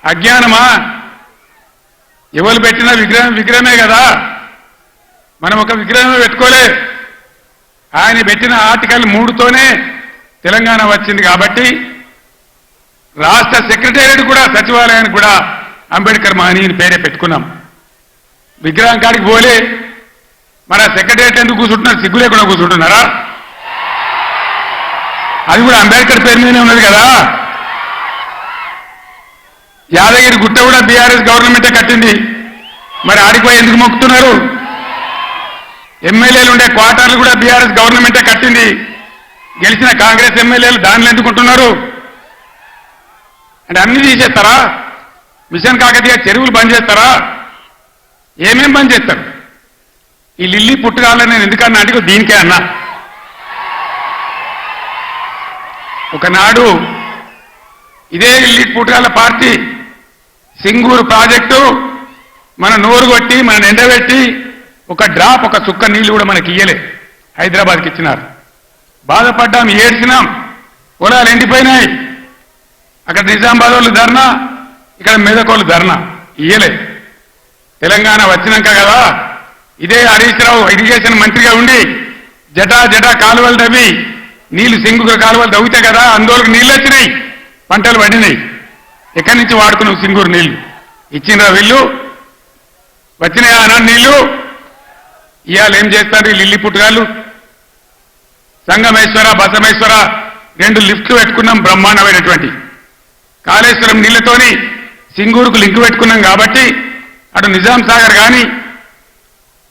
అజ్ఞానమా? ఎవరు పెట్టిన విగ్రహమే కదా, మనం ఒక విగ్రహమే పెట్టుకోలే. ఆయన పెట్టిన ఆర్టికల్ 3తోనే తెలంగాణ వచ్చింది. కాబట్టి రాష్ట్ర సెక్రటేరియట్ కూడా, సచివాలయానికి కూడా అంబేద్కర్ మహనీయుని పేరే పెట్టుకున్నాం. విగ్రహం కాడికి పోలే. మన సెక్రటేరియట్ ఎందుకు కూర్చుంటున్నారు? సిగ్గు లేకుండా కూర్చుంటున్నారా? అది కూడా అంబేద్కర్ పేరు మీదనే ఉన్నది కదా. యాదగిరి గుట్ట కూడా బీఆర్ఎస్ గవర్నమెంటే కట్టింది. మరి ఆడిపోయి ఎందుకు మొక్కుతున్నారు? ఎమ్మెల్యేలు ఉండే క్వార్టర్లు కూడా బీఆర్ఎస్ గవర్నమెంటే కట్టింది. గెలిచిన కాంగ్రెస్ ఎమ్మెల్యేలు దానిలో ఎందుకుంటున్నారు? అంటే అన్ని తీసేస్తారా? మిషన్ కాకతీయ చెరువులు బంద్ చేస్తారా? ఏమేం బంద్ చేస్తారు? ఈ లిల్లీ పుట్టుకాలని నేను ఎందుకన్నా అంటే దీనికే అన్నా. ఒకనాడు ఇదే లిల్లీ పుట్టుకాల పార్టీ సింగూరు ప్రాజెక్టు మన నోరు కొట్టి, మన ఎండబెట్టి ఒక డ్రాప్, ఒక చుక్క నీళ్లు కూడా మనకి ఇయ్యలే. హైదరాబాద్కి ఇచ్చినారు. బాధపడ్డాం, ఏడ్చినాం. పొలాలు ఎండిపోయినాయి. అక్కడ నిజామాబాద్ వాళ్ళు ధర్నా, ఇక్కడ మెదకోళ్ళు ధర్నా. ఇయ్యలే. తెలంగాణ వచ్చినాక కదా ఇదే హరీష్ రావు ఇరిగేషన్ మంత్రిగా ఉండి జటా కాలువలు తవ్వి నీళ్లు సింగూరు కాలువలు తవ్వితే కదా అందులోకి నీళ్ళు వచ్చినాయి, పంటలు పడినాయి. ఎక్కడి నుంచి వాడుకున్నావు సింగూరు నీళ్లు? ఇచ్చినరా వీళ్ళు? వచ్చినాయా అన్నాడు నీళ్లు? ఇవాళ ఏం చేస్తారు ఈ లిల్లీ పుట్టుగాళ్ళు? సంగమేశ్వర, బసమేశ్వర 2 లిఫ్ట్లు పెట్టుకున్నాం, బ్రహ్మాండమైనటువంటి. కాళేశ్వరం నీళ్లతోని సింగూరుకు లింక్ పెట్టుకున్నాం కాబట్టి అటు నిజాం సాగర్ కానీ,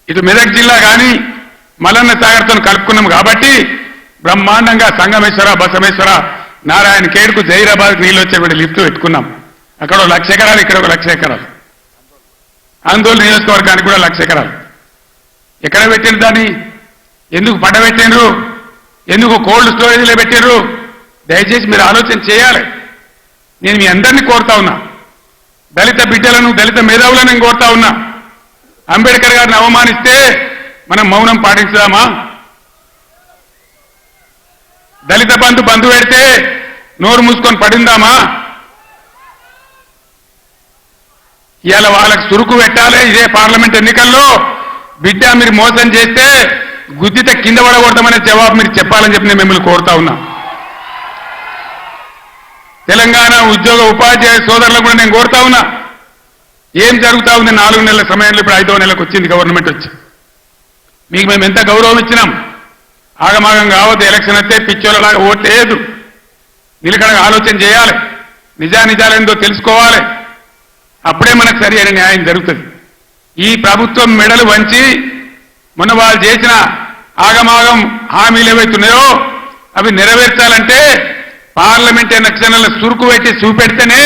ఇటు మెదక్ జిల్లా కానీ మల్లన్న సాగర్తో కలుపుకున్నాం కాబట్టి బ్రహ్మాండంగా సంగమేశ్వర, బసమేశ్వర, నారాయణ ఖేడ్కు, జైరాబాద్కు నీళ్ళు వచ్చే లిఫ్ట్ పెట్టుకున్నాం. అక్కడ 1,00,000 ఎకరాలు, ఇక్కడ 1,00,000 ఎకరాలు. ఆందోళన నియోజకవర్గానికి కూడా 1,00,000 ఎకరాలు. ఎక్కడ పెట్టిండ్రు దాన్ని? ఎందుకు పడబెట్టిండ్రు? ఎందుకు కోల్డ్ స్టోరేజ్లో పెట్టిండ్రు? దయచేసి మీరు ఆలోచన చేయాలి. నేను మీ అందరినీ కోరుతా ఉన్నా, దళిత బిడ్డలను, దళిత మేధావులను నేను కోరుతా ఉన్నా. అంబేద్కర్ గారిని అవమానిస్తే మనం మౌనం పాటించుదామా? దళిత బంధు పెడితే నోరు మూసుకొని పడిందామా? ఇవాళ వాళ్ళకి సురుకు పెట్టాలి. ఇదే పార్లమెంట్ ఎన్నికల్లో బిడ్డ మీరు మోసం చేస్తే గుద్దితే కింద పడకూడదామనే జవాబు మీరు చెప్పాలని చెప్పి నేను మిమ్మల్ని కోరుతా ఉన్నా. తెలంగాణ ఉద్యోగ ఉపాధ్యాయ సోదరులకు కూడా నేను కోరుతా ఉన్నా. ఏం జరుగుతా ఉంది? 4 నెలల సమయంలో ఇప్పుడు 5వ నెలకు వచ్చింది గవర్నమెంట్ వచ్చి. మీకు మేము ఎంత గౌరవం ఇచ్చినాం. ఆగమాగం కావద్దు. ఎలక్షన్ వస్తే పిచ్చోళ్ళలాగా ఓట్లేదు. నిలకడగా ఆలోచన చేయాలి. నిజానిజాలేందో తెలుసుకోవాలి. అప్పుడే మనకు సరి అయిన న్యాయం జరుగుతుంది. ఈ ప్రభుత్వం మెడలు వంచి మొన్న వాళ్ళు చేసిన ఆగమాగం హామీలు ఏవైతున్నాయో అవి నెరవేర్చాలంటే పార్లమెంట్ ఎలక్షన్లలో సురుకు పెట్టి చూపెడితేనే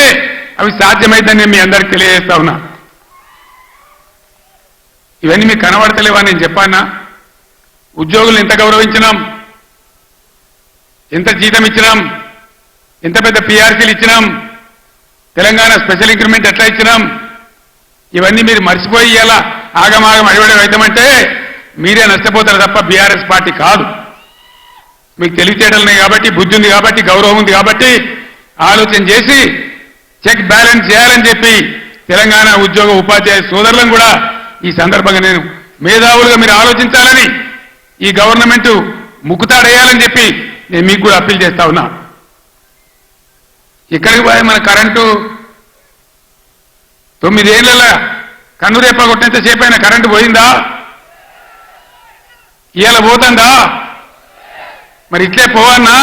అవి సాధ్యమైందని మీ అందరికి తెలియజేస్తా ఉన్నా. ఇవన్నీ మీకు కనబడతలేవా? నేను చెప్పానా? ఉద్యోగులు ఎంత గౌరవించినాం, ఎంత జీతం ఇచ్చినాం, ఎంత పెద్ద పీఆర్సీలు ఇచ్చినాం, తెలంగాణ స్పెషల్ ఇంక్రిమెంట్ ఎట్లా ఇచ్చినాం, ఇవన్నీ మీరు మర్చిపోయి ఇలా ఆగమాగం అడివడం అవుతామంటే మీరే నష్టపోతారు తప్ప బీఆర్ఎస్ పార్టీ కాదు. మీకు తెలివితేటలున్నాయి కాబట్టి, బుద్ధి ఉంది కాబట్టి, గౌరవం ఉంది కాబట్టి ఆలోచన చేసి చెక్ బ్యాలెన్స్ చేయాలని చెప్పి తెలంగాణ ఉద్యోగ ఉపాధ్యాయ సోదరులను కూడా ఈ సందర్భంగా నేను మేధావులుగా మీరు ఆలోచించాలని, ఈ గవర్నమెంట్ ముక్కుతాడేయాలని చెప్పి నేను మీకు కూడా అప్పీల్ చేస్తా ఉన్నా. ఇక్కడికి పోయి మన కరెంటు 9 ఏళ్ల కన్నురేప కొట్టినంత సేపు అయినా కరెంటు పోయిందా? ఇవాళ పోతుందా? మరి ఇట్లే పోవన్నా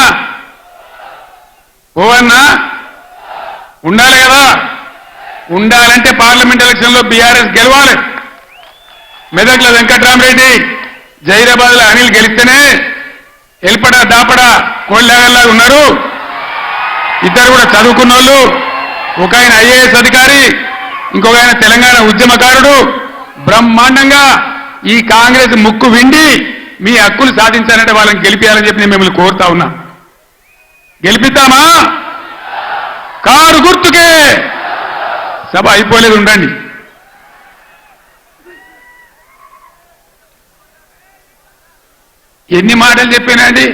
ఉండాలి కదా. ఉండాలంటే పార్లమెంట్ ఎలక్షన్లో బీఆర్ఎస్ గెలవాలి. మెదక్లో వెంకట్రామరెడ్డి, జైరాబాద్లో అనిల్ గెలిస్తేనే ఎల్పడా దాపడా కోళ్ళగా ఉన్నారు. ఇద్దరు కూడా చదువుకున్న వాళ్ళు. ఒక ఆయన ఐఏఎస్ అధికారి, ఇంకొక ఆయన తెలంగాణ ఉద్యమకారుడు. బ్రహ్మాండంగా ఈ కాంగ్రెస్ ముక్కు విండి మీ హక్కులు సాధించాలంటే వాళ్ళని గెలిపించాలని చెప్పి నేను మిమ్మల్ని కోరుతా ఉన్నా. గెలిపిద్దామా? కారు గుర్తుకే. సభ అయిపోలేదు, ఉండండి. ఎన్ని మాటలు చెప్పానండి.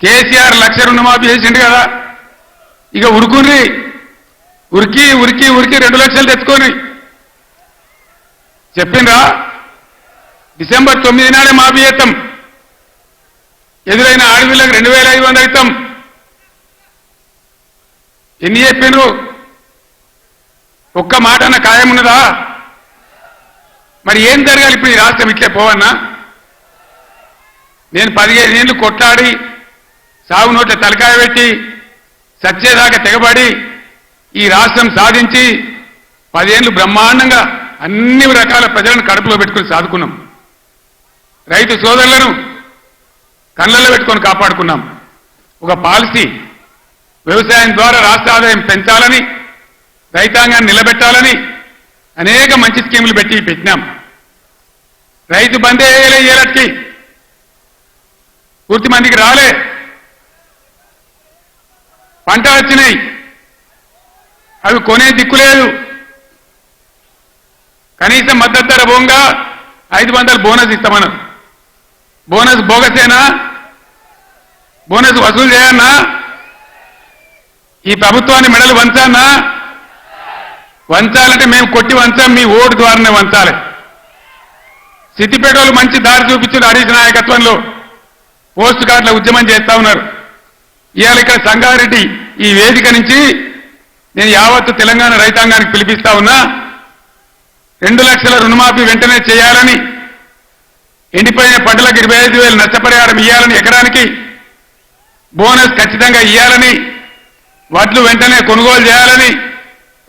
కేసీఆర్ 1,00,000 రుణమాఫీ చేసిండు కదా, ఇక ఉరుకుని ఉరికి ఉరికి ఉరికి 2 లక్షలు తెచ్చుకొని చెప్పిండ్రా డిసెంబర్ 9 నాడే మాఫీ చేస్తాం, ఎదురైన ఆడపిల్లకు 2500 ఇస్తాం. ఎన్ని చెప్పిండ్రు? ఒక్క మాట అన్న ఖాయం ఉన్నదా? మరి ఏం జరగాలి ఇప్పుడు ఈ రాష్ట్రం ఇట్లే పోవన్నా? నేను 15 ఏళ్ళు కొట్లాడి సాగు నోట్ల తలకాయ పెట్టి సచ్చేదాకా తెగబడి ఈ రాష్ట్రం సాధించి 10 ఏళ్ళు బ్రహ్మాండంగా అన్ని రకాల ప్రజలను కడుపులో పెట్టుకుని సాదుకున్నాం. రైతు సోదరులను కళ్ళల్లో పెట్టుకొని కాపాడుకున్నాం. ఒక పాలసీ వ్యవసాయం ద్వారా రాష్ట్ర ఆదాయం పెంచాలని, రైతాంగాన్ని నిలబెట్టాలని అనేక మంచి స్కీములు పెట్టినాం. రైతు బందే ఏలకి పూర్తి మందికి రాలే, పంట వచ్చినాయి, అవి కొనే దిక్కు లేదు. కనీసం మద్దతు ధర పోగా 500 బోనస్ ఇస్తామన్నారు. బోనస్ బోగసేనా? బోనస్ వసూలు చేయన్నా? ఈ ప్రభుత్వాన్ని మెడలు వంచానా? వంచాలంటే మేము కొట్టి వంచాం, మీ ఓటు ద్వారానే వంచాలి. సిద్దిపేటలో మంచి దారి చూపించారు. హరీష్ నాయకత్వంలో పోస్ట్ కార్డుల ఉద్యమం చేస్తా ఉన్నారు. ఇవాళ ఇక్కడ సంగారెడ్డి ఈ వేదిక నుంచి నేను యావత్తు తెలంగాణ రైతాంగానికి పిలిపిస్తా ఉన్నా. 2 లక్షల రుణమాఫీ వెంటనే చేయాలని, ఎండిపోయిన పంటలకు 25,000 నష్టపరిహారం ఇవ్వాలని, ఎకరానికి బోనస్ ఖచ్చితంగా ఇవ్వాలని, వడ్లు వెంటనే కొనుగోలు చేయాలని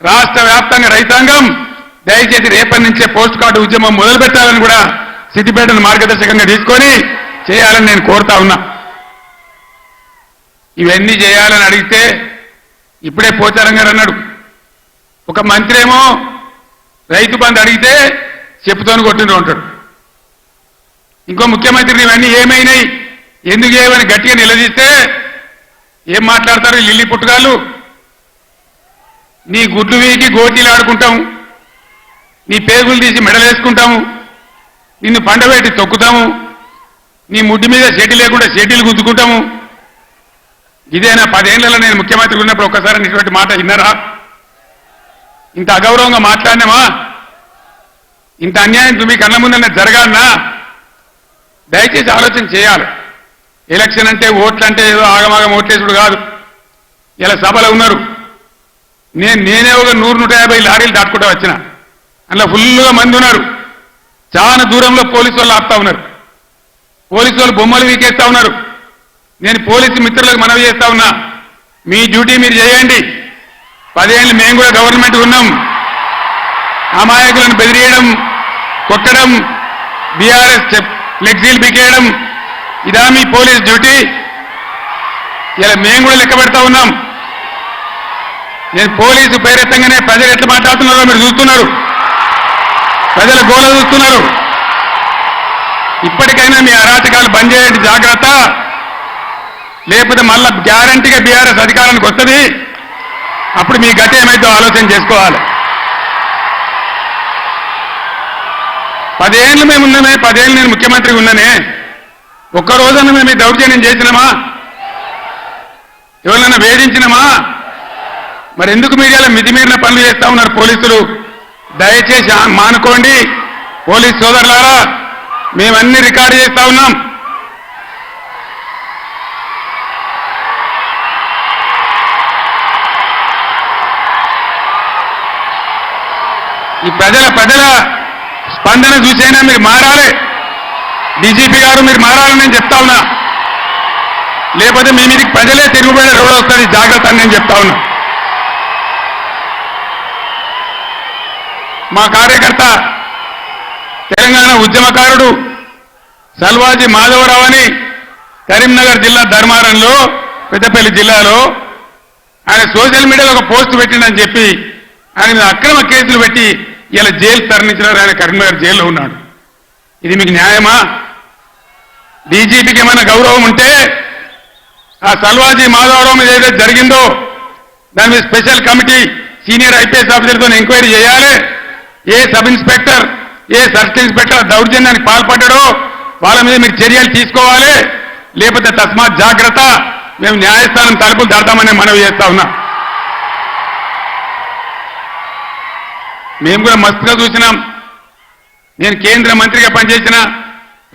రాష్ట్ర వ్యాప్తంగా రైతాంగం దయచేసి రేపటి నుంచే పోస్ట్ కార్డు ఉద్యమం మొదలు పెట్టాలని కూడా సిద్దిపేటను మార్గదర్శకంగా తీసుకొని చేయాలని నేను కోరుతా ఉన్నా. ఇవన్నీ చేయాలని అడిగితే ఇప్పుడే పోచారం గారు అన్నాడు, ఒక మంత్రి ఏమో రైతు బంధు అడిగితే చెప్పుతోని కొట్టిండ్రు అంటాడు. ఇంకో ముఖ్యమంత్రిని ఇవన్నీ ఏమైనాయి, ఎందుకు ఏమని గట్టిగా నిలదీస్తే ఏం మాట్లాడతారు లిల్లీ పుట్టుగాళ్ళు? నీ గుడ్లు వీకి గోటీలు ఆడుకుంటాము, నీ పేగులు తీసి మెడలేసుకుంటాము, నిన్ను పండబెట్టి తొక్కుతాము, నీ ముడ్డి మీద షెడ్డి లేకుండా షెడ్డీలు గుద్దుకుంటాము. ఇదేనా 10 ఏళ్లలో నేను ముఖ్యమంత్రి ఉన్నప్పుడు ఒక్కసారి ఇటువంటి మాట విన్నారా? ఇంత అగౌరవంగా మాట్లాడినామా? ఇంత అన్యాయం మీ కళ్ళ ముందనే జరగాలన్నా? దయచేసి ఆలోచన చేయాలి. ఎలక్షన్ అంటే ఓట్లు అంటే ఏదో ఆగమాగం ఓట్లేసుడు కాదు. ఇలా సభలో ఉన్నారు, నేనే ఒక 100-150 లారీలు దాటుకుంటూ వచ్చిన, అందులో ఫుల్గా మంది ఉన్నారు. చాలా దూరంలో పోలీసు వాళ్ళు ఆపుతా ఉన్నారు, పోలీసు వాళ్ళు బొమ్మలు వీకేస్తా ఉన్నారు. నేను పోలీసు మిత్రులకు మనవి చేస్తా ఉన్నా, మీ డ్యూటీ మీరు చేయండి. 10 ఏళ్ళు మేము కూడా గవర్నమెంట్ ఉన్నాం. అమాయకులను బెదిరియడం, కొట్టడం, బీఆర్ఎస్ ఫ్లెక్సీలు బికేయడం ఇదా మీ పోలీస్ డ్యూటీ? ఇలా మేము కూడా లెక్క పెడతా ఉన్నాం. నేను పోలీసు పేరెత్తంగానే ప్రజలు ఎట్లా మాట్లాడుతున్నారో మీరు చూస్తున్నారు, ప్రజల గోల చూస్తున్నారు. ఇప్పటికైనా మీ అరాచకాలు బంద్ చేయండి, జాగ్రత్త. లేకపోతే మళ్ళా గ్యారంటీగా బీఆర్ఎస్ అధికారానికి వస్తుంది. అప్పుడు మీ గతి ఏమైతే ఆలోచన చేసుకోవాలి. 10 ఏళ్ళు మేము ఉన్నామే, 10 ఏళ్ళు నేను ముఖ్యమంత్రి ఉన్నానే, ఒక్కరోజన్నా మేము ఈ దౌర్జన్యం చేసినామా? ఎవరినైనా వేధించినామా? మరి ఎందుకు మీడియాలో మితిమీరిన పనులు చేస్తా ఉన్నారు పోలీసులు? దయచేసి మానుకోండి పోలీస్ సోదరులారా, మేమన్నీ రికార్డు చేస్తా ఉన్నాం. ఈ ప్రజల స్పందన చూసైనా మీరు మారాలి. డీజీపీ గారు మీరు మారాలని నేను చెప్తా ఉన్నా, లేకపోతే మీ మీదకి ప్రజలే తిరుగుబడే రోడ్ వస్తుంది, జాగ్రత్త అని నేను చెప్తా ఉన్నా. మా కార్యకర్త తెలంగాణ ఉద్యమకారుడు సల్వాజీ మాధవరావు అని కరీంనగర్ జిల్లా ధర్మారంలో, పెద్దపల్లి జిల్లాలో ఆయన సోషల్ మీడియాలో ఒక పోస్ట్ పెట్టిండని చెప్పి ఆయన మీద అక్రమ కేసులు పెట్టి ఇలా జైలు తరలించినారు. ఆయన కరీంనగర్ జైల్లో ఉన్నాడు. ఇది మీకు న్యాయమా? డీజీపీకి ఏమైనా గౌరవం ఉంటే ఆ సల్వాజీ మాధవరావు మీద ఏదైతే జరిగిందో దాని మీద స్పెషల్ కమిటీ సీనియర్ ఐపీఎస్ ఆఫీసర్తో ఎంక్వైరీ చేయాలి. ఏ సబ్ ఇన్స్పెక్టర్, ఏ సర్కిల్ ఇన్స్పెక్టర్ దౌర్జన్యానికి పాల్పడ్డాడో వాళ్ళ మీద మీరు చర్యలు తీసుకోవాలి. లేకపోతే తస్మాత్ జాగ్రత్త, మేము న్యాయస్థానం తలుపులు దాడతామని మనవి చేస్తా ఉన్నా. మేము కూడా మస్తుగా చూసినాం. నేను కేంద్ర మంత్రిగా పనిచేసిన,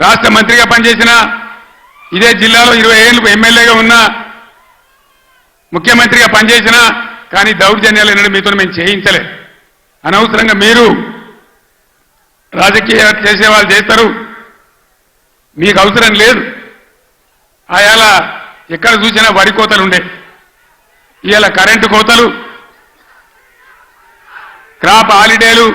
రాష్ట్ర మంత్రిగా పనిచేసిన, ఇదే జిల్లాలో 20 ఏళ్ళు ఎమ్మెల్యేగా ఉన్నా, ముఖ్యమంత్రిగా పనిచేసిన, కానీ దౌర్జన్యాలు ఎన్నడూ మీతో మేము చేయించలే. అనవసరంగా మీరు రాజకీయాలు చేసే వాళ్ళు చేస్తారు, మీకు అవసరం లేదు. ఆయాల ఎక్కడ చూసినా వరి కోతలు ఉండే, ఇవాళ కరెంటు కోతలు, క్రాప్ హాలిడేలు,